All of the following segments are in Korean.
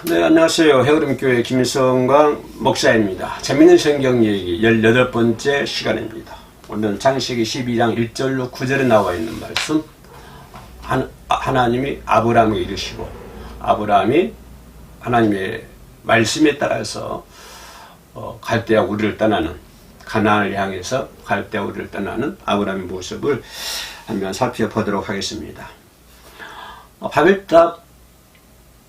네, 안녕하세요. 해그림교회 김성광 목사입니다. 재밌는 성경 얘기 18번째 시간입니다. 오늘은 창세기 12장 1절로 9절에 나와 있는 말씀. 하나님이 아브라함에게 이르시고, 아브라함이 하나님의 말씀에 따라서 갈대아 우르를 떠나는, 가나안을 향해서 갈대아 우르를 떠나는 아브라함의 모습을 한번 살펴보도록 하겠습니다. 바벨탑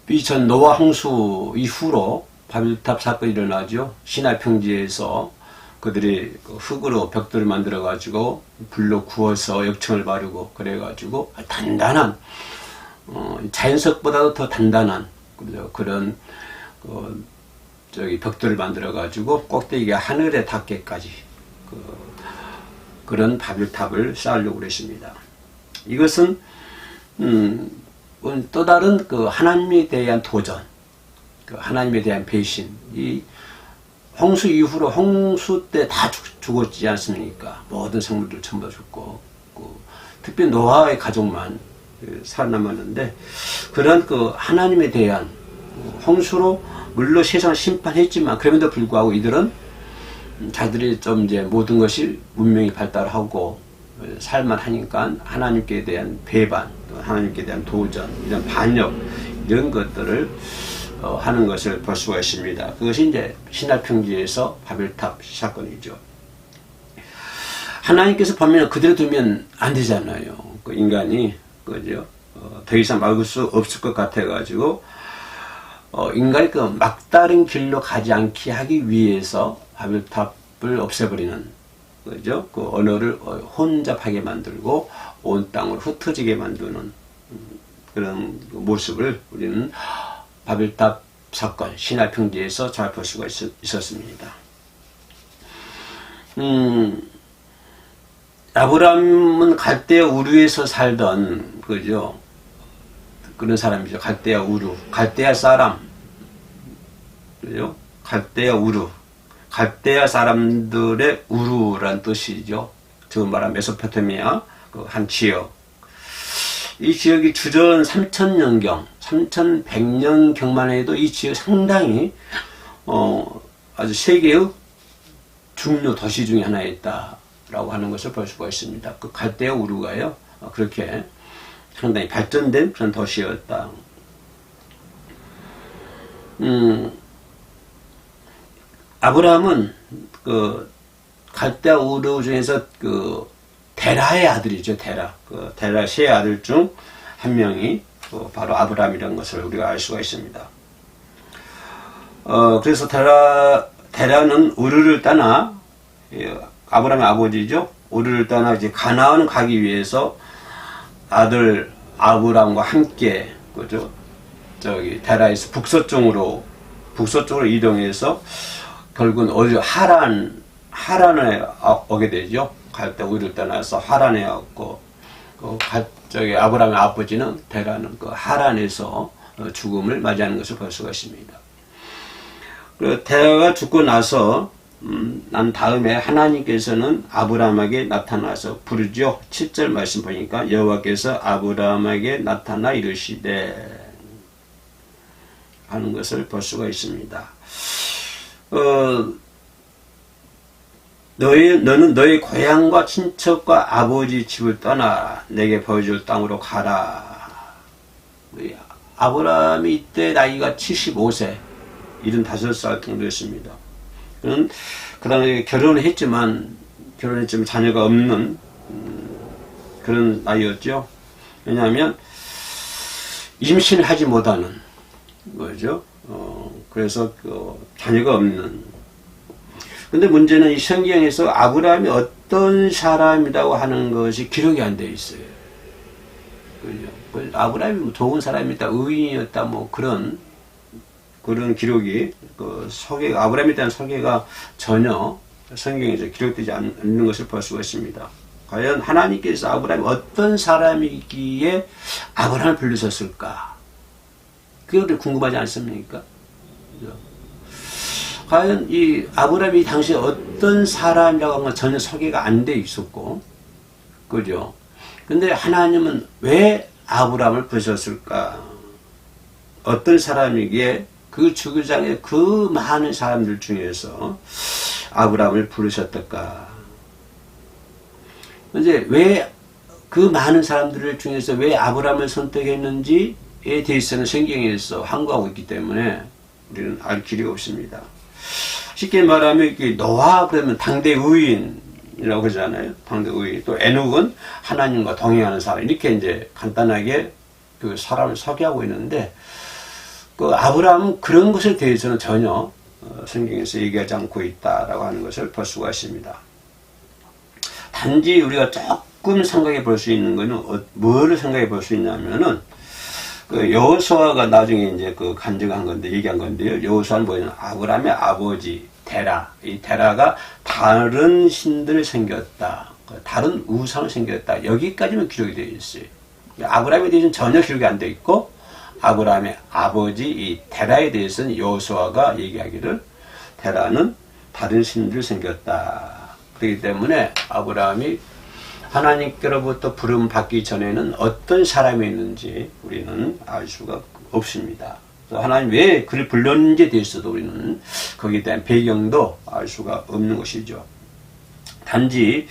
이전 노아 홍수 이후로 바벨탑 사건이 일어나죠. 시나이 평지에서 그들이 흙으로 벽돌을 만들어 가지고 불로 구워서 역청을 바르고 그래 가지고 단단한 자연석보다도 더 단단한 그런 벽돌을 만들어 가지고 꼭대기가 하늘에 닿게까지 그런 바벨탑을 쌓으려고 그랬습니다. 이것은 또 다른 하나님에 대한 도전, 하나님에 대한 배신, 이 홍수 이후로 홍수 때 다 죽었지 않습니까? 모든 생물들 전부 다 죽고, 특별히 노아의 가족만 살아남았는데, 그런 하나님에 대한 홍수로 물론 세상을 심판했지만, 그럼에도 불구하고 이들은 자들이 좀 이제 모든 것이 문명이 발달하고 살만하니까 하나님께 대한 배반, 하나님께 대한 도전, 이런 반역, 이런 것들을 하는 것을 볼 수가 있습니다. 그것이 이제 시나이 평지에서 바벨탑 사건이죠. 하나님께서 보면 그대로 두면 안 되잖아요. 인간이 그죠? 더 이상 막을 수 없을 것 같아가지고 인간이 막다른 길로 가지 않게 하기 위해서 바벨탑을 없애버리는, 그죠? 그 언어를 혼잡하게 만들고 온 땅을 흩어지게 만드는 그런 모습을 우리는 바벨탑 사건, 시나이 평지에서 잘 볼 수가 있었습니다. 아브라함은 갈대아 우르에서 살던, 그죠? 그런 사람이죠. 갈대아 우르, 갈대아 사람, 그죠? 갈대아 우르. 갈대아 사람들의 우르란 뜻이죠. 지금 말한 메소포타미아 한 지역. 이 지역이 주전 3000년경, 3100년경만 해도 이 지역 상당히 아주 세계의 중요 도시 중에 하나였다라고 하는 것을 볼 수가 있습니다. 그 갈대아 우르가요, 그렇게 상당히 발전된 그런 도시였다. 아브라함은 갈대아 우르 중에서 데라의 아들이죠. 데라 세 아들 중 한 명이 바로 아브라함이라는 것을 우리가 알 수가 있습니다. 그래서 데라는 우르를 떠나, 아브라함의 아버지죠. 우르를 떠나 이제 가나안 가기 위해서 아들 아브라함과 함께 그죠? 데라에서 북서쪽으로 이동해서 결국은 어디 하란에 오게 되죠. 갈대아 우르를 떠나서 하란에 왔고, 아브라함의 아버지는 데라는 하란에서 죽음을 맞이하는 것을 볼 수가 있습니다. 데라가 죽고 나서 난 다음에 하나님께서는 아브라함에게 나타나서 부르죠. 7절 말씀 보니까 여호와께서 아브라함에게 나타나 이르시되 하는 것을 볼 수가 있습니다. 너는 너의 고향과 친척과 아버지 집을 떠나 내게 보여줄 땅으로 가라. 아브라함이 이때 나이가 75세, 75살 정도였습니다. 그는 그 당시에 결혼을 했지만 자녀가 없는 그런 나이였죠. 왜냐하면 임신을 하지 못하는 거죠. 그래서 자녀가 없는. 근데 문제는 이 성경에서 아브라함이 어떤 사람이라고 하는 것이 기록이 안 되어 있어요. 그죠? 아브라함이 좋은 사람이었다, 의인이었다, 그런 기록이, 아브라함에 대한 소개가 전혀 성경에서 기록되지 않는 것을 볼 수가 있습니다. 과연 하나님께서 아브라함이 어떤 사람이기에 아브라함을 부르셨을까? 그것도 궁금하지 않습니까? 그죠? 과연 이 아브라함이 당시에 어떤 사람이라고 하는 건 전혀 소개가 안 돼 있었고, 그죠? 근데 하나님은 왜 아브라함을 부르셨을까? 어떤 사람이기에 그 주구장에 그 많은 사람들 중에서 아브라함을 부르셨을까? 이제 왜 그 많은 사람들 중에서 왜 아브라함을 선택했는지에 대해서는 성경에서 항거하고 있기 때문에 우리는 알 길이 없습니다. 쉽게 말하면 노아 그러면 당대 의인이라고 그러잖아요. 당대 의인. 또 에녹은 하나님과 동행하는 사람. 이렇게 이제 간단하게 그 사람을 소개하고 있는데 그 아브라함은 그런 것에 대해서는 전혀 성경에서 얘기하지 않고 있다라고 하는 것을 볼 수가 있습니다. 단지 우리가 조금 생각해 볼 수 있는 것은 뭐를 생각해 볼 수 있냐면은 그 여호수아가 나중에 이제 그 간증한 건데 얘기한 건데요. 여호수아는 뭐냐면 아브라함의 아버지 데라, 이 데라가 다른 신들을 생겼다, 다른 우상을 생겼다. 여기까지만 기록이 되어 있어요. 아브라함에 대해서는 전혀 기록이 안 되어 있고 아브라함의 아버지 이 데라에 대해서는 여호수아가 얘기하기를 데라는 다른 신들을 생겼다. 그렇기 때문에 아브라함이 하나님께로부터 부름 받기 전에는 어떤 사람이었는지 우리는 알 수가 없습니다. 또 하나님 왜 그를 불렀는지에 대해서도 우리는 거기에 대한 배경도 알 수가 없는 것이죠. 단지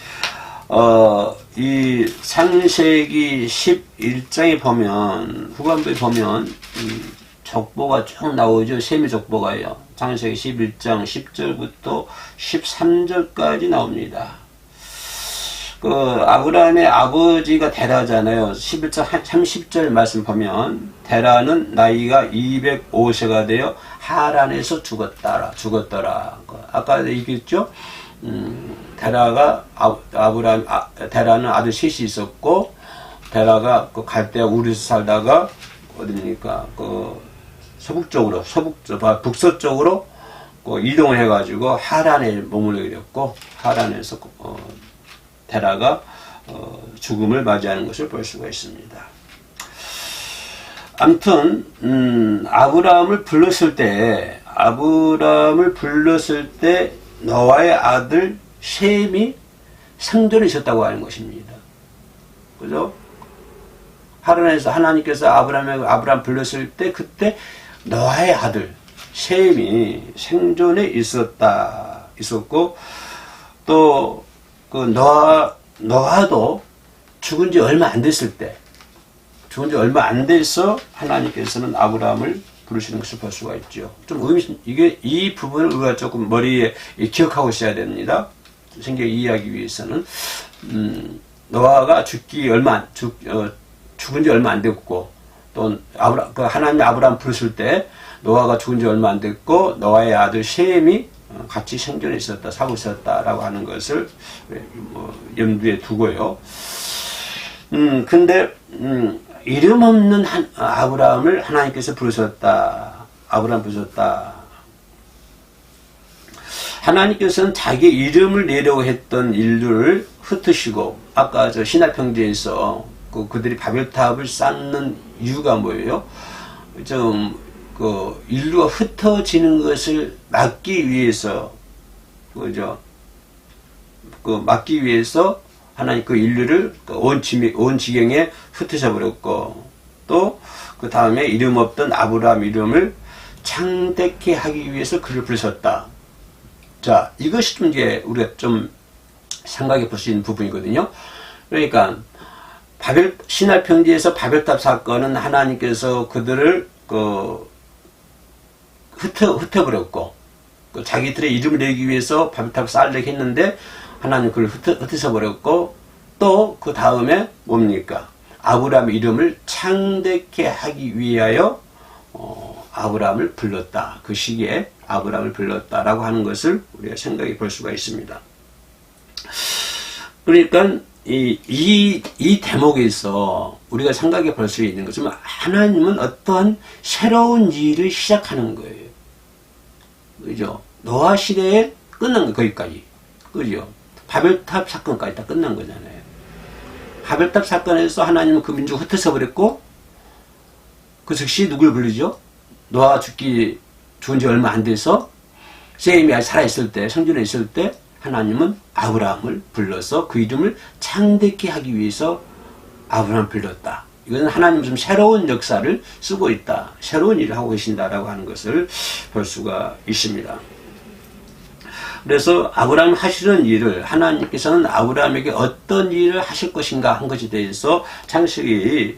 이 창세기 11장에 보면 후반부에 보면 이 족보가 쭉 나오죠. 셈의 족보가요. 창세기 11장 10절부터 13절까지 나옵니다. 그 아브라함의 아버지가 데라잖아요. 11장 30절 말씀 보면 데라는 나이가 205세가 되어 하란에서 죽었더라. 아까 얘기했죠. 데라가 데라는 아들 셋이 있었고 데라가 그 갈대아 우르에서 살다가 어디니까 그 북서쪽으로 이동을 해가지고 하란에 머물게 됐고 하란에서 데라가 죽음을 맞이하는 것을 볼 수가 있습니다. 아무튼 아브라함을 불렀을 때 노아의 아들 셈이 생존에 있었다고 하는 것입니다. 그죠? 하란에서 하나님께서 아브라함 불렀을 때 그때 노아의 아들 셈이 생존에 있었고 또 그 노아도 죽은 지 얼마 안 돼서 하나님께서는 아브라함을 부르시는 것을 볼 수가 있죠. 이 부분을 우리가 조금 머리에 기억하고 있어야 됩니다. 생각을 이해하기 위해서는 노아가 죽은 지 얼마 안 됐고 또 하나님이 아브라함 부르실 때 노아가 죽은 지 얼마 안 됐고 노아의 아들 셈이 같이 생존해 있었다, 살고 있었다라고 하는 것을 염두에 두고요. 근데 이름 없는 아브라함을 하나님께서 부르셨다. 하나님께서는 자기 이름을 내려고 했던 인류를 흩으시고 아까 저 신할 평지에서 그들이 바벨탑을 쌓는 이유가 뭐예요? 인류가 흩어지는 것을 막기 위해서, 막기 위해서 하나님 그 인류를 온 지경에 흩어져 버렸고, 또 그 다음에 이름 없던 아브라함 이름을 창대케 하기 위해서 그를 부르셨다. 자, 이것이 좀 이제 우리가 좀 생각해 볼 수 있는 부분이거든요. 그러니까 신할 평지에서 바벨탑 사건은 하나님께서 그들을 흩어버렸고, 자기들의 이름을 내기 위해서 바벨탑을 쌓으려고 했는데, 하나님 그걸 흩어버렸고, 또 그 다음에 뭡니까? 아브라함의 이름을 창대케 하기 위하여, 아브라함을 불렀다. 그 시기에 아브라함을 불렀다라고 하는 것을 우리가 생각해 볼 수가 있습니다. 그러니까, 이 대목에서 우리가 생각해 볼 수 있는 것은 하나님은 어떠한 새로운 일을 시작하는 거예요. 그죠? 노아 시대에 끝난 거, 거기까지. 그죠? 바벨탑 사건까지 다 끝난 거잖아요. 바벨탑 사건에서 하나님은 그 민족을 흩어져 버렸고, 그 즉시 누굴 부르죠? 노아가 죽은 지 얼마 안 돼서, 셈이 아직 살아있을 때, 생존해 있을 때, 하나님은 아브라함을 불러서 그 이름을 창대케 하기 위해서 아브라함을 불렀다. 이것은 하나님 좀 새로운 역사를 쓰고 있다. 새로운 일을 하고 계신다라고 하는 것을 볼 수가 있습니다. 그래서 아브라함 하시는 일을 하나님께서는 아브라함에게 어떤 일을 하실 것인가 한 것에 대해서 창세기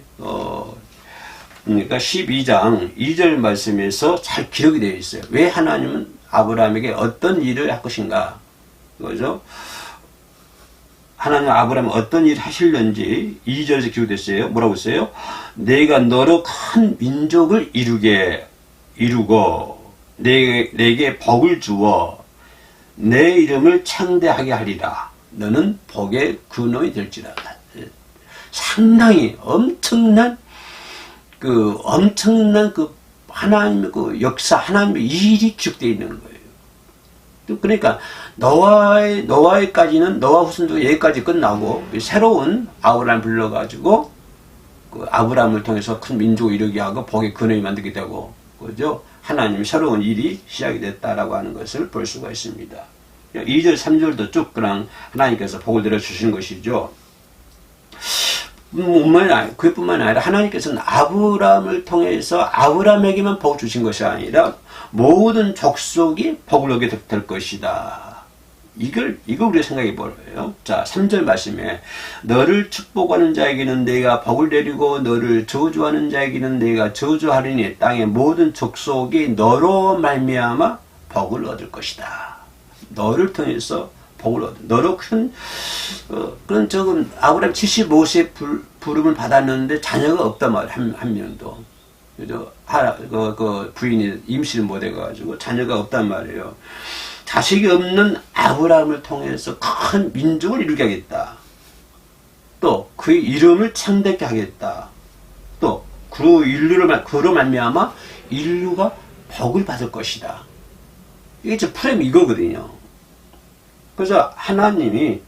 그러니까 12장 2절 말씀에서 잘 기록이 되어 있어요. 왜 하나님은 아브라함에게 어떤 일을 할 것인가? 그죠? 하나님 아브라함은 어떤 일을 하실는지 2절에서 기록됐어요. 뭐라고 했어요? 내가 너로 큰 민족을 이루고 내게 복을 주어 내 이름을 창대하게 하리라. 너는 복의 근원이 될지라. 상당히 엄청난 하나님의 그 역사, 하나님의 일이 기록되어 있는 거예요. 그러니까 노아에까지는 노아 후손도 여기까지 끝나고 새로운 아브라함 불러가지고 그 아브라함을 통해서 큰 민족을 이루게 하고 복의 근원이 만들게 되고, 그죠? 하나님 새로운 일이 시작이 됐다라고 하는 것을 볼 수가 있습니다. 2절, 3절도 쭉 그냥 하나님께서 복을 내려주신 것이죠. 그뿐만 아니라 하나님께서는 아브라함을 통해서 아브라함에게만 복을 주신 것이 아니라 모든 족속이 복을 얻게 될 것이다. 이걸 우리가 생각해 보래요. 자, 3절 말씀에 너를 축복하는 자에게는 내가 복을 내리고 너를 저주하는 자에게는 내가 저주하리니 땅의 모든 족속이 너로 말미암아 복을 얻을 것이다. 너를 통해서 복을 얻어. 너로 그런 아브라함 75세 부름을 받았는데 자녀가 없단 말이에요. 한 명도. 그죠? 그 부인이 임신을 못 해가지고 자녀가 없단 말이에요. 자식이 없는 아브라함을 통해서 큰 민족을 이루게 하겠다. 또 그의 이름을 창대케 하겠다. 또 그로 말미암아 인류가 복을 받을 것이다. 이게 저 프레임 이거거든요. 그래서 하나님이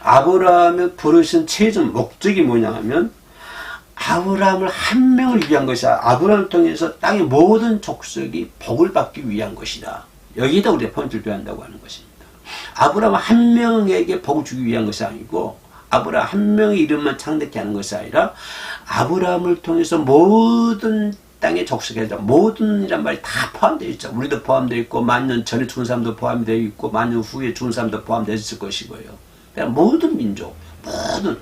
아브라함을 부르신 최종 목적이 뭐냐 하면 아브라함을 한 명을 위한 것이야. 아브라함을 통해서 땅의 모든 족속이 복을 받기 위한 것이다. 여기다 우리가 포인트를 둬야 한다고 하는 것입니다. 아브라함 한 명에게 복을 주기 위한 것이 아니고 아브라함 한 명의 이름만 창대케 하는 것이 아니라 아브라함을 통해서 모든 땅의 족속에다 모든이란 말이 다 포함되어 있죠. 우리도 포함되어 있고 만년 전에 죽은 사람도 포함되어 있고 만년 후에 죽은 사람도 포함되어 있을 것이고요. 그러니까 모든 민족, 모든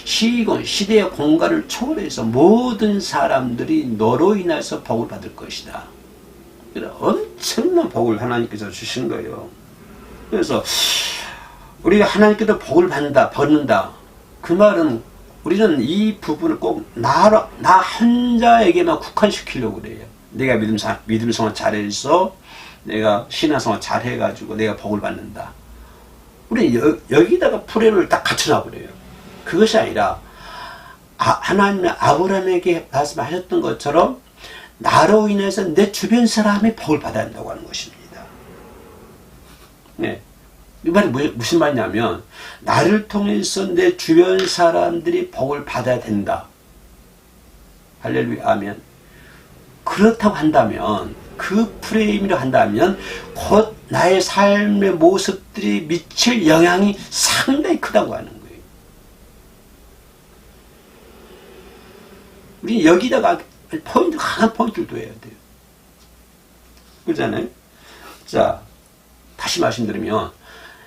시공, 시대의 공간을 초월해서 모든 사람들이 너로 인해서 복을 받을 것이다. 엄청난 복을 하나님께서 주신 거예요. 그래서 우리가 하나님께서 복을 받는다. 그 말은 우리는 이 부분을 꼭 나 혼자에게만 국한시키려고 그래요. 내가 믿음 생활 잘해서 내가 신앙생활 잘해가지고 내가 복을 받는다. 우리 여기다가 프레임을 딱 갖춰놔 버려요. 그것이 아니라 하나님의 아브라함에게 말씀하셨던 것처럼 나로 인해서 내 주변 사람이 복을 받아야 한다고 하는 것입니다. 네. 이 말이 무슨 말이냐면 나를 통해서 내 주변 사람들이 복을 받아야 된다. 할렐루야, 아멘. 그렇다고 한다면 그 프레임으로 한다면 곧 나의 삶의 모습들이 미칠 영향이 상당히 크다고 하는 거예요. 우리 여기다가 강한 포인트를 둬야 돼요. 그렇잖아요? 자, 다시 말씀드리면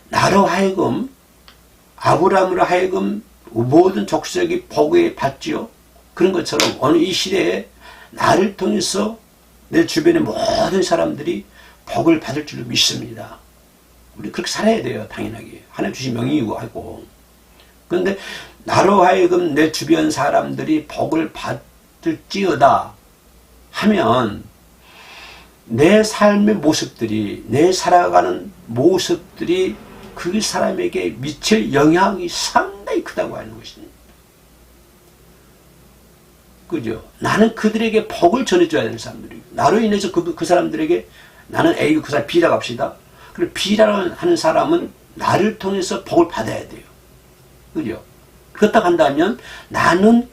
나로 하여금 아브라함으로 하여금 모든 족속이 복을 받지요. 그런 것처럼 어느 이 시대에 나를 통해서 내 주변의 모든 사람들이 복을 받을 줄로 믿습니다. 우리 그렇게 살아야 돼요. 당연하게. 하나님 주신 명령이고 하고. 그런데 나로 하여금 내 주변 사람들이 복을 받을지어다 하면 내 삶의 모습들이, 내 살아가는 모습들이 그 사람에게 미칠 영향이 상당히 크다고 하는 것입니다. 그죠? 나는 그들에게 복을 전해줘야 되는 사람들이고, 나로 인해서 그 사람들에게, 나는 A고 그 사람 B라고 합시다. 그리고 B라고 하는 사람은 나를 통해서 복을 받아야 돼요. 그죠? 그렇다고 한다면 나는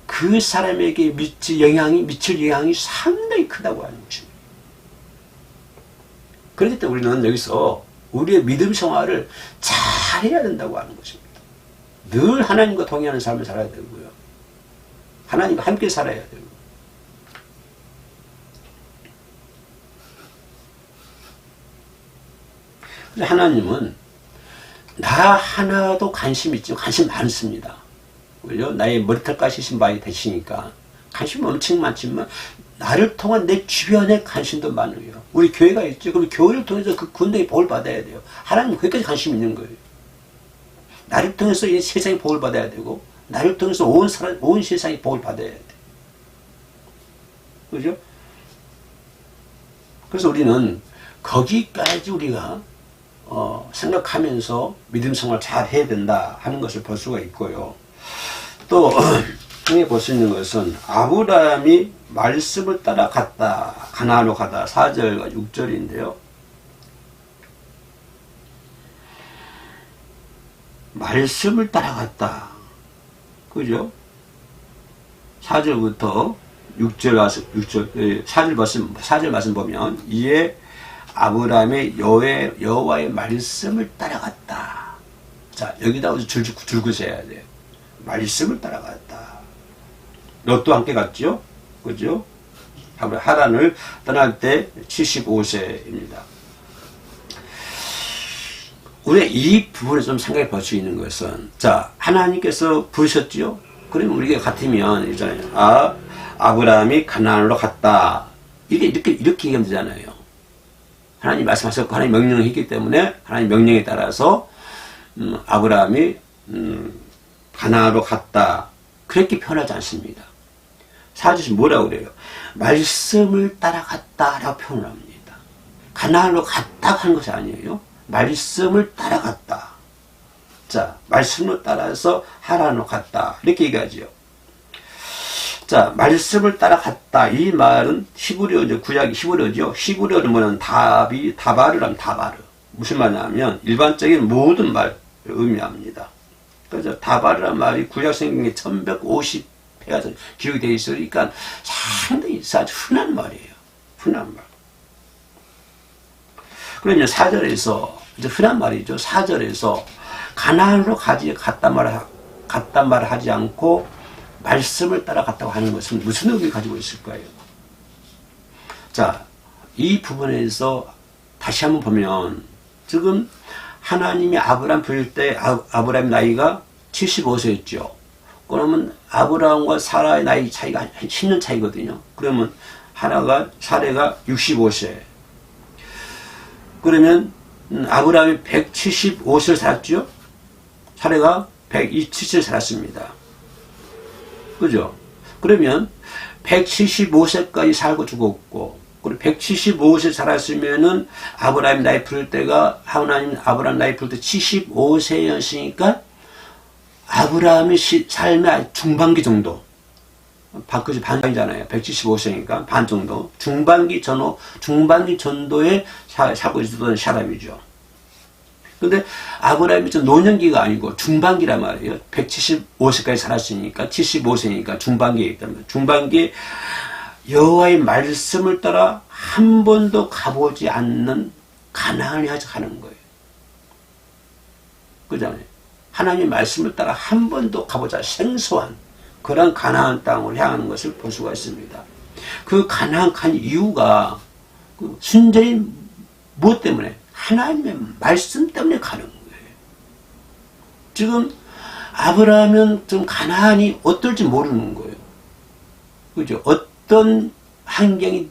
그 사람에게 미칠 영향이 상당히 크다고 하는 것입니다. 그렇기 때문에 우리는 여기서 우리의 믿음 생활을 잘해야 된다고 하는 것입니다. 늘 하나님과 동의하는 삶을 살아야 되고요. 하나님과 함께 살아야 돼요. 그래서 하나님은 나 하나도 관심 있죠. 관심 많습니다. 그죠? 나의 머리털 까시신 바에 되시니까 관심 엄청 많지만 나를 통한 내 주변에 관심도 많아요. 우리 교회가 있죠. 그럼 교회를 통해서 그 군대의 복을 받아야 돼요. 하나님 거기까지 관심 있는 거예요. 나를 통해서 이 세상이 복을 받아야 되고 나를 통해서 온 세상이 복을 받아야 돼. 그죠? 그래서 우리는 거기까지 우리가 생각하면서 믿음 생활 잘 해야 된다 하는 것을 볼 수가 있고요. 또 여기 볼 수 있는 것은 아브라함이 말씀을 따라 갔다. 가나안으로 가다. 4절과 6절인데요. 말씀을 따라갔다. 그죠? 4절부터 4절 말씀 보면 이에 아브라함의 여호와의 말씀을 따라갔다. 자, 여기다 줄긋어야 돼요. 말씀을 따라갔다. 롯도 함께 갔죠? 그죠? 하란을 떠날 때 75세입니다. 우리가 이 부분을 좀 생각해 볼 수 있는 것은, 자, 하나님께서 부르셨죠? 그러면 우리가 같으면, 있잖아요. 아브라함이 가나안으로 갔다. 이렇게 얘기하면 되잖아요. 하나님 말씀하셨고, 하나님 명령을 했기 때문에, 하나님 명령에 따라서, 아브라함이, 가나안으로 갔다. 그렇게 표현하지 않습니다. 사주시 뭐라고 그래요? 말씀을 따라갔다라고 표현을 합니다. 가나안으로 갔다 하는 것이 아니에요. 말씀을 따라갔다. 자, 말씀을 따라서 하란으로 갔다. 이렇게 얘기하죠. 자, 말씀을 따라갔다. 이 말은 히브리어죠. 구약이 히브리어죠. 히브리어는 뭐냐면 다바르라면 다바르. 무슨 말이냐면 일반적인 모든 말을 의미합니다. 그래서 다바르란 말이 구약 성경에 1150회가 기록이 되어 있으니까 상당히 아주 흔한 말이에요. 흔한 말. 그러면 4절에서 이제 흔한 말이죠. 4절에서 가나안으로 갔단 말을 하지 않고 말씀을 따라갔다고 하는 것은 무슨 의미를 가지고 있을까요? 자, 이 부분에서 다시 한번 보면 지금 하나님이 아브라함 부를 때 아브라함 나이가 75세였죠. 그러면 아브라함과 사라의 나이 차이가 한 10년 차이거든요. 그러면 사라가 65세. 그러면 아브라함이 175세를 살았죠. 사라가 127세를 살았습니다. 그죠? 그러면 175세까지 살고 죽었고, 그리고 175세 살았으면은 아브라함 나이 부를 때가 아브라함 나이 부를 때 75세였으니까 아브라함의 삶의 중반기 정도, 그지 반이잖아요. 175세니까 반 정도, 중반기 전도에 살고 있었던 사람이죠. 근데 아브라함이 좀 노년기가 아니고 중반기란 말이에요. 175세까지 살았으니까 75세니까 중반기에 있다면 중반기에 여호와의 말씀을 따라 한 번도 가보지 않는 가나안에 가는 거예요. 그잖아요. 하나님의 말씀을 따라 한 번도 가보자 생소한 그런 가나안 땅을 향하는 것을 볼 수가 있습니다. 그 가나안 간 이유가 순전히 무엇 때문에? 하나님의 말씀 때문에 가는 거예요. 지금 아브라함은 좀 가나안이 어떨지 모르는 거예요. 그죠? 어떤 환경이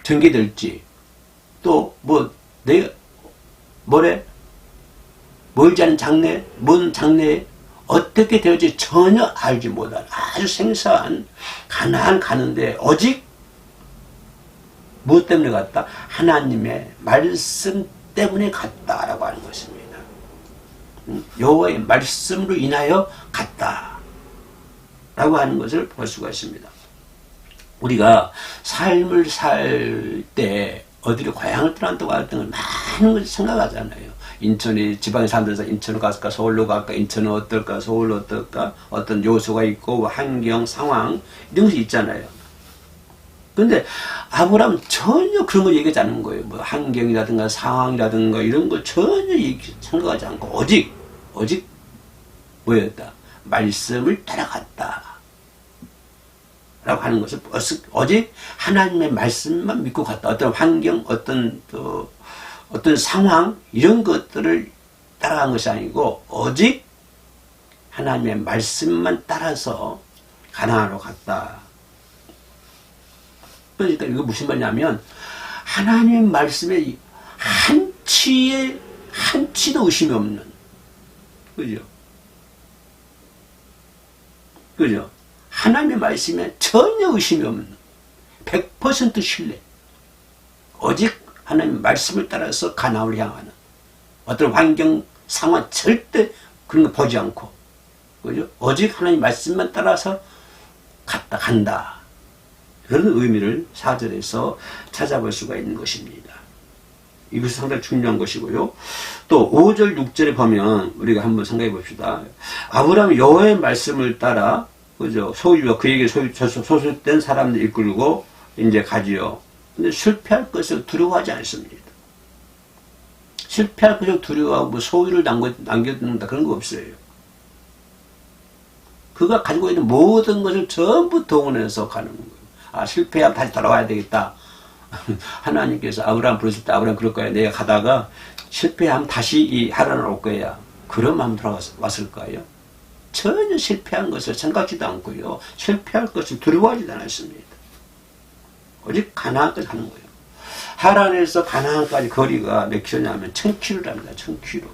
전개될지 또 멀지 않은 장래, 먼 장래에 어떻게 될지 전혀 알지 못한 아주 생소한 가나안 가는데 오직 무엇 때문에 갔다? 하나님의 말씀 때문에 갔다라고 하는 것입니다. 여호와의 말씀으로 인하여 갔다라고 하는 것을 볼 수가 있습니다. 우리가 삶을 살 때 어디를 고향을 떠난다고 할 때는 많은 것을 생각하잖아요. 인천이 지방에 사람들에서 인천으로 갈까 서울로 갈까 인천은 어떨까 서울로 어떨까 어떤 요소가 있고 환경 상황 이런 것이 있잖아요. 근데 아브라함은 전혀 그런 걸 얘기하지 않는 거예요. 뭐 환경이라든가 상황이라든가 이런 걸 전혀 생각하지 않고 오직 뭐였다? 말씀을 따라갔다. 라고 하는 것은 오직 하나님의 말씀만 믿고 갔다. 어떤 환경, 어떤 상황, 이런 것들을 따라간 것이 아니고, 오직 하나님의 말씀만 따라서 가나안으로 갔다. 그러니까 이거 무슨 말이냐면, 하나님의 말씀에 한치도 의심이 없는, 그죠? 그죠? 하나님의 말씀에 전혀 의심이 없는 100% 신뢰. 오직 하나님의 말씀을 따라서 가나안을 향하는 어떤 환경, 상황 절대 그런 거 보지 않고, 그죠? 오직 하나님의 말씀만 따라서 간다. 그런 의미를 4절에서 찾아볼 수가 있는 것입니다. 이것이 상당히 중요한 것이고요. 또 5절, 6절에 보면 우리가 한번 생각해 봅시다. 아브라함이 여호와의 말씀을 따라, 그죠? 소유와 그에게 소속된 사람들 이끌고 이제 가지요. 근데 실패할 것을 두려워하지 않습니다. 실패할 것을 두려워하고 뭐 소유를 남겨둔다 그런 거 없어요. 그가 가지고 있는 모든 것을 전부 동원해서 가는 거예요. 아, 실패하면 다시 돌아와야 되겠다. 하나님께서 아브라함 부르실 때 아브라함 그럴 거야. 내가 가다가 실패하면 다시 이 하란을 올 거야. 그런 마음 들어왔을까요? 전혀 실패한 것을 생각지도 않고요. 실패할 것을 두려워하지도 않았습니다. 오직 가나안까지 가는 거예요. 하란에서 가나안까지 거리가 몇 킬로냐면 1000km랍니다. 1000km.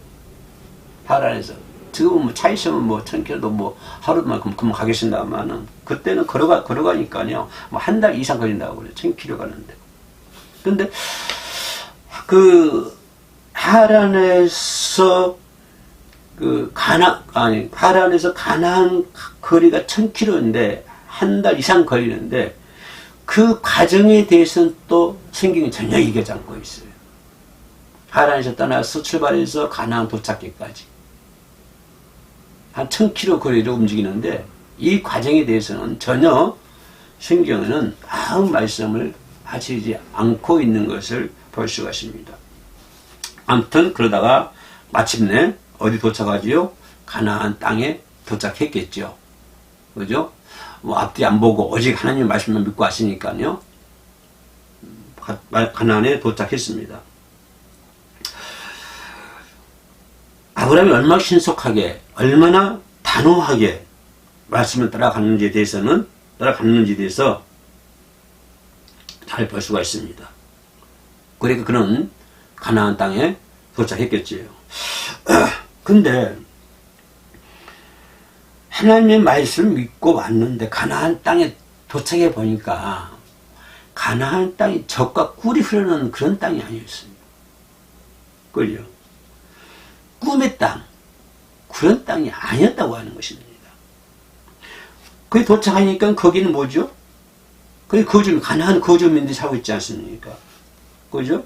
하란에서. 지금은 뭐 차 있으면 뭐 1000km도 뭐 하루만 금방 가겠습니다만은 그때는 걸어가니까요. 뭐 한 달 이상 걸린다고 그래요. 1000km 가는데. 근데 그 하란에서 하란에서 가나안 거리가 1000km인데 한 달 이상 걸리는데 그 과정에 대해서는 또 성경이 전혀 얘기하지 않고 있어요. 하란에서 떠나서 출발해서 가나안 도착기까지 한 1000km 거리를 움직이는데 이 과정에 대해서는 전혀 성경에는 아무 말씀을 하시지 않고 있는 것을 볼 수가 있습니다. 아무튼 그러다가 마침내 어디 도착하지요? 가나안 땅에 도착했겠죠. 그죠? 뭐 앞뒤 안 보고 오직 하나님의 말씀만 믿고 왔으니까요. 가나안에 도착했습니다. 아브라함이 얼마나 신속하게, 얼마나 단호하게 말씀을 따라갔는지에 대해서 잘 볼 수가 있습니다. 그러니까 그는 가나안 땅에 도착했겠지요. 근데 하나님의 말씀을 믿고 왔는데 가나안 땅에 도착해 보니까 가나안 땅이 젖과 꿀이 흐르는 그런 땅이 아니었습니다. 그죠? 꿈의 땅, 그런 땅이 아니었다고 하는 것입니다. 거기 도착하니까 거기는 뭐죠? 거기 가나안 거주민들이 살고 있지 않습니까? 그죠?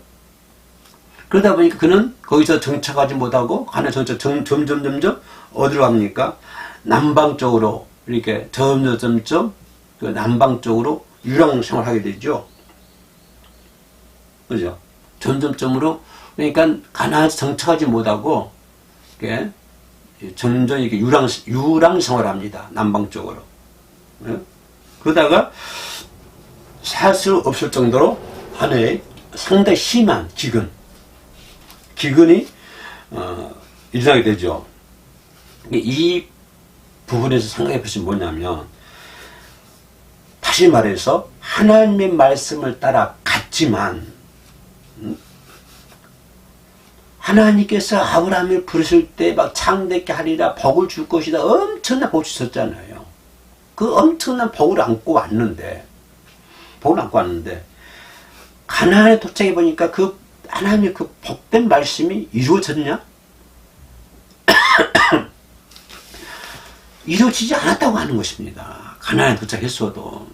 그러다 보니까 그는 거기서 정착하지 못하고 가나안 점점 어디로 갑니까? 남방 쪽으로 이렇게 점점 그 남방 쪽으로 유랑 생활하게 되죠. 그죠? 점점으로 그러니까 가나안에서 정착하지 못하고 이렇게 점점 이렇게 유랑 생활합니다. 남방 쪽으로. 네? 그러다가 살 수 없을 정도로 하나의 상당히 심한 기근이 일어나게 되죠. 이 부분에서 생각해 보시면 뭐냐면 다시 말해서 하나님의 말씀을 따라 갔지만 하나님께서 아브라함을 부르실 때 막 창대케 하리라 복을 줄 것이다 엄청난 복을 주셨잖아요. 그 엄청난 복을 안고 왔는데 가나안에 도착해 보니까 그 하나님의 그 복된 말씀이 이루어졌냐? 이루어지지 않았다고 하는 것입니다. 가나안에 도착했어도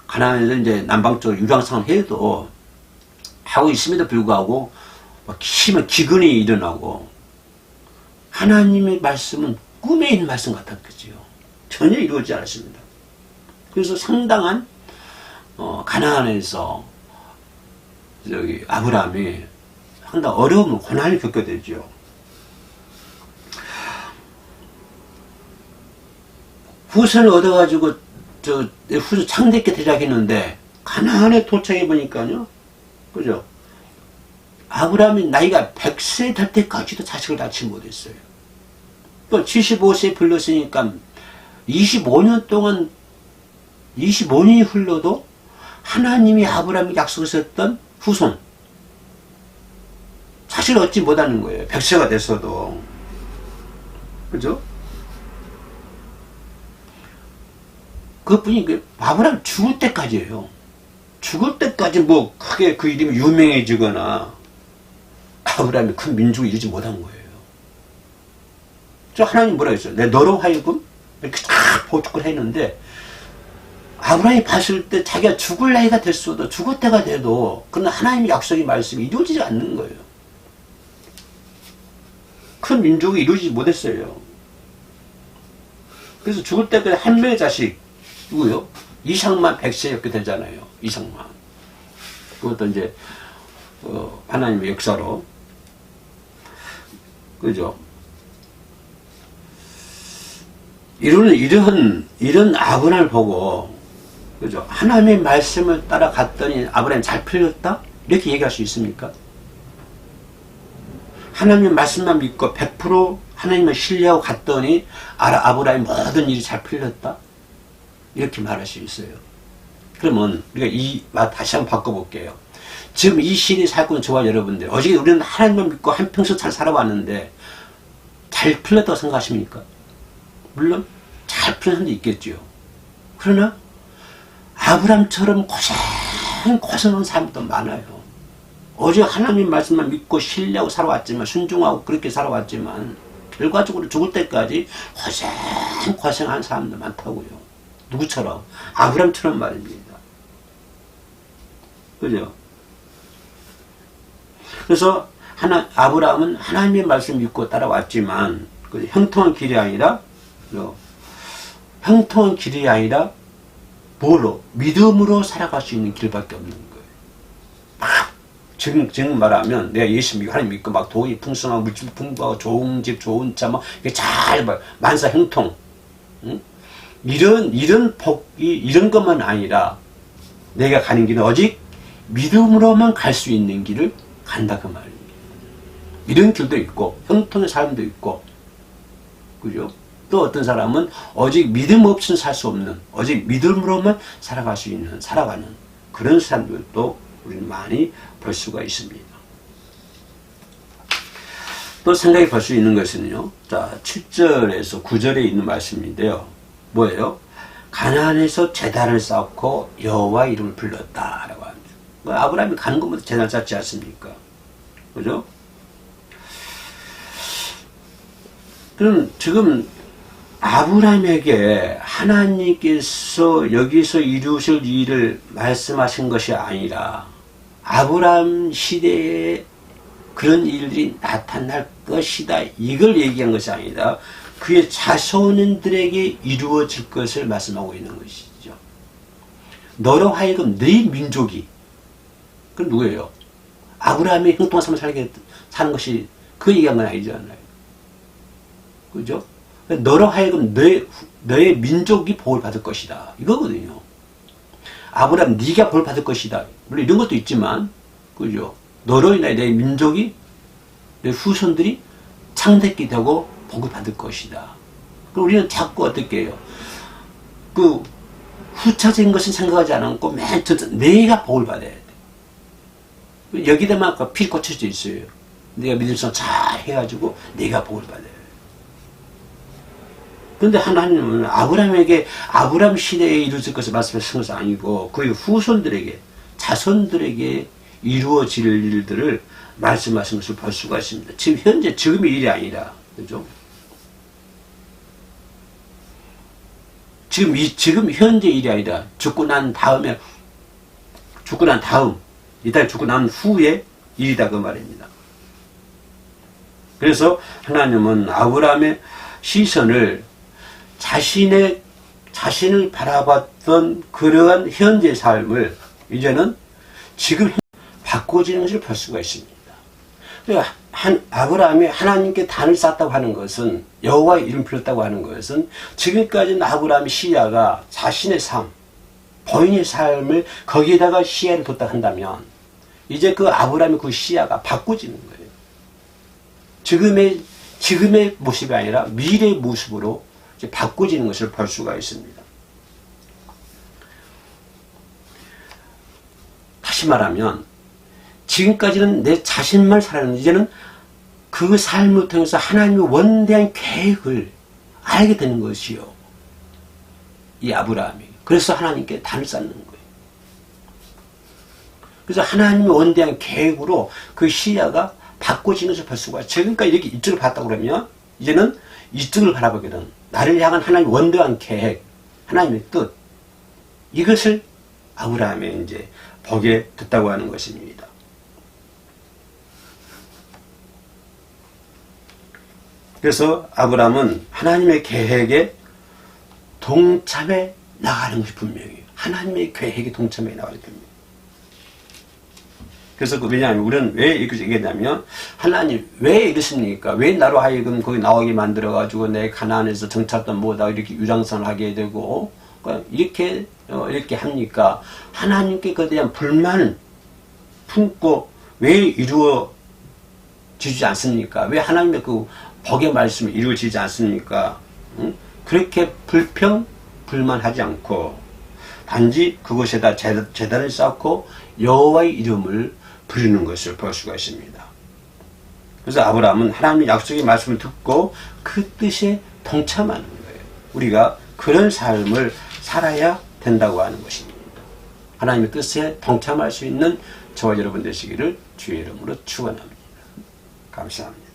가나안에서 이제 남방쪽으로 유랑상을 해도 하고 있음에도 불구하고 심한 기근이 일어나고 하나님의 말씀은 꿈에 있는 말씀 같았겠지요. 전혀 이루어지지 않았습니다. 그래서 상당한 가나안에서 아브라함이 상당히 어려움을 고난을 겪게 되죠. 후손을 얻어가지고 내 후손 창대케 대작했는데 가나안에 도착해 보니까요, 그죠? 아브라함이 나이가 100세 될 때까지도 자식을 낳지 못했어요. 또 75세 불렀으니까 25년이 흘러도 하나님이 아브라함에게 약속하셨던 후손, 자식을 얻지 못하는 거예요. 100세가 됐어도. 그죠? 그것뿐이 아브라함 죽을 때까지예요. 죽을 때까지 뭐 크게 그 이름이 유명해지거나 아브라함이 큰 민족을 이루지 못한 거예요. 저 하나님 뭐라 했어요? 내 너로 하여금 이렇게 쫙 보축을 했는데, 아브라함이 봤을 때 자기가 죽을 나이가 됐어도, 죽을 때가 돼도 그러나 하나님의 약속의 말씀이 이루어지지 않는 거예요. 큰 민족이 이루어지지 못했어요. 그래서 죽을 때까지 한 명의 자식, 누구요? 이삭만 100세 이렇게 되잖아요. 이삭만. 그것도 이제 하나님의 역사로. 그죠? 이런 아브라함을 보고, 그죠? 하나님의 말씀을 따라갔더니 아브라함이 잘 풀렸다? 이렇게 얘기할 수 있습니까? 하나님의 말씀만 믿고 100% 하나님을 신뢰하고 갔더니 아브라함의 모든 일이 잘 풀렸다? 이렇게 말할 수 있어요. 그러면 우리가 이 말 다시 한번 바꿔볼게요. 지금 이 시대에 살고 있는 저와 여러분들, 어제 우리는 하나님을 믿고 한평생 잘 살아왔는데 잘 풀렸다고 생각하십니까? 물론 잘 풀린 사람도 있겠죠. 그러나 아브라함처럼 고생한 사람도 많아요. 어제 하나님 말씀만 믿고 신뢰하고 살아왔지만, 순종하고 그렇게 살아왔지만 결과적으로 죽을 때까지 고생한 사람도 많다고요. 누구처럼? 아브라함처럼 말입니다. 그죠? 그래서 아브라함은 하나님의 말씀 믿고 따라왔지만 형통한 길이 아니라 뭐로? 믿음으로 살아갈 수 있는 길밖에 없는 거예요. 지금 말하면 내가 예수 믿고 하나님 믿고 막 돈이 풍성하고 물질 풍부하고 좋은 집 좋은 차 막 잘 만사 형통, 응? 이런 복이 이런 것만 아니라 내가 가는 길은 오직 믿음으로만 갈 수 있는 길을 간다 그 말입니다. 이런 길도 있고 형통의 삶도 있고, 그죠? 또 어떤 사람은 오직 믿음 없이는 살 수 없는, 오직 믿음으로만 살아가는 그런 사람들도 우리는 많이 볼 수가 있습니다. 또 생각해 볼 수 있는 것은요, 자, 7절에서 9절에 있는 말씀인데요. 뭐예요? 가나안에서 제단을 쌓고 여호와 이름을 불렀다라고 합니다. 아브라함이 가는 것부터 제단 쌓지 않습니까? 그죠? 그럼 지금 아브라함에게 하나님께서 여기서 이루실 일을 말씀하신 것이 아니라 아브라함 시대에 그런 일들이 나타날 것이다, 이걸 얘기한 것이 아니라 그의 자손들에게 이루어질 것을 말씀하고 있는 것이죠. 너로 하여금 네 민족이, 그건 누구예요? 아브라함이 형통한 삶을 사는 것이 그 얘기한 건 아니잖아요. 그죠? 너로 하여금 너의 민족이 복을 받을 것이다, 이거거든요. 아브라함 네가 복을 받을 것이다, 물론 이런 것도 있지만, 그죠? 너로 인하여 내 민족이, 내 후손들이 창대케 되고 복을 받을 것이다. 그럼 우리는 자꾸 어떻게 해요? 그 후차적인 것은 생각하지 않고 맨 첫 내가 복을 받아야 돼. 여기다만 필이 꽂혀져 있어요. 내가 믿음상 잘 해가지고 내가 복을 받아야 돼. 그런데 하나님은 아브라함에게 아브라함 시대에 이루어질 것을 말씀하신 것이 아니고 그의 후손들에게, 자손들에게 이루어질 일들을 말씀하신 것을 볼 수가 있습니다. 지금의 일이 아니라, 그죠? 지금 현재 일이 아니라 죽고 난 다음, 이달 죽고 난 후의 일이다 그 말입니다. 그래서 하나님은 아브라함의 시선을 자신을 바라봤던 그러한 현재 삶을 이제는 지금 바꿔지는 것을 볼 수가 있습니다. 그러니까 아브라함이 하나님께 단을 쌓았다고 하는 것은, 여호와의 이름 불렀다고 하는 것은, 지금까지는 아브라함의 시야가 자신의 삶, 본인의 삶을 거기에다가 시야를 뒀다 한다면, 이제 그 아브라함의 그 시야가 바꿔지는 거예요. 지금의 모습이 아니라 미래의 모습으로 이제 바꿔지는 것을 볼 수가 있습니다. 다시 말하면, 지금까지는 내 자신만 살았는데, 이제는 그 삶을 통해서 하나님의 원대한 계획을 알게 되는 것이요, 이 아브라함이. 그래서 하나님께 단을 쌓는 거예요. 그래서 하나님의 원대한 계획으로 그 시야가 바꿔지는 것을 볼 수가 있어요. 지금까지 이렇게 이쪽을 봤다고 그러면, 이제는 이쪽을 바라보거든. 나를 향한 하나님의 원대한 계획, 하나님의 뜻, 이것을 아브라함이 이제 보게 됐다고 하는 것입니다. 그래서 아브라함은 하나님의 계획에 동참해 나가는 것이 분명해요. 하나님의 계획에 동참해 나가는 겁니다. 그래서 왜냐하면 우리는 왜 이렇게 얘기했냐면, 하나님 왜 이러십니까? 왜 나로 하여금 거기 나오게 만들어가지고 내 가나안에서 정착도 못하고 이렇게 유장선을 하게 되고 이렇게 합니까? 하나님께 그에 대한 불만을 품고 왜 이루어지지 않습니까? 왜 하나님의 그 복의 말씀이 이루어지지 않습니까? 응? 그렇게 불만하지 않고 단지 그곳에다 제단을 쌓고 여호와의 이름을 부르는 것을 볼 수가 있습니다. 그래서 아브라함은 하나님의 약속의 말씀을 듣고 그 뜻에 동참하는 거예요. 우리가 그런 삶을 살아야 된다고 하는 것입니다. 하나님의 뜻에 동참할 수 있는 저와 여러분 되시기를 주의 이름으로 축원합니다. 감사합니다.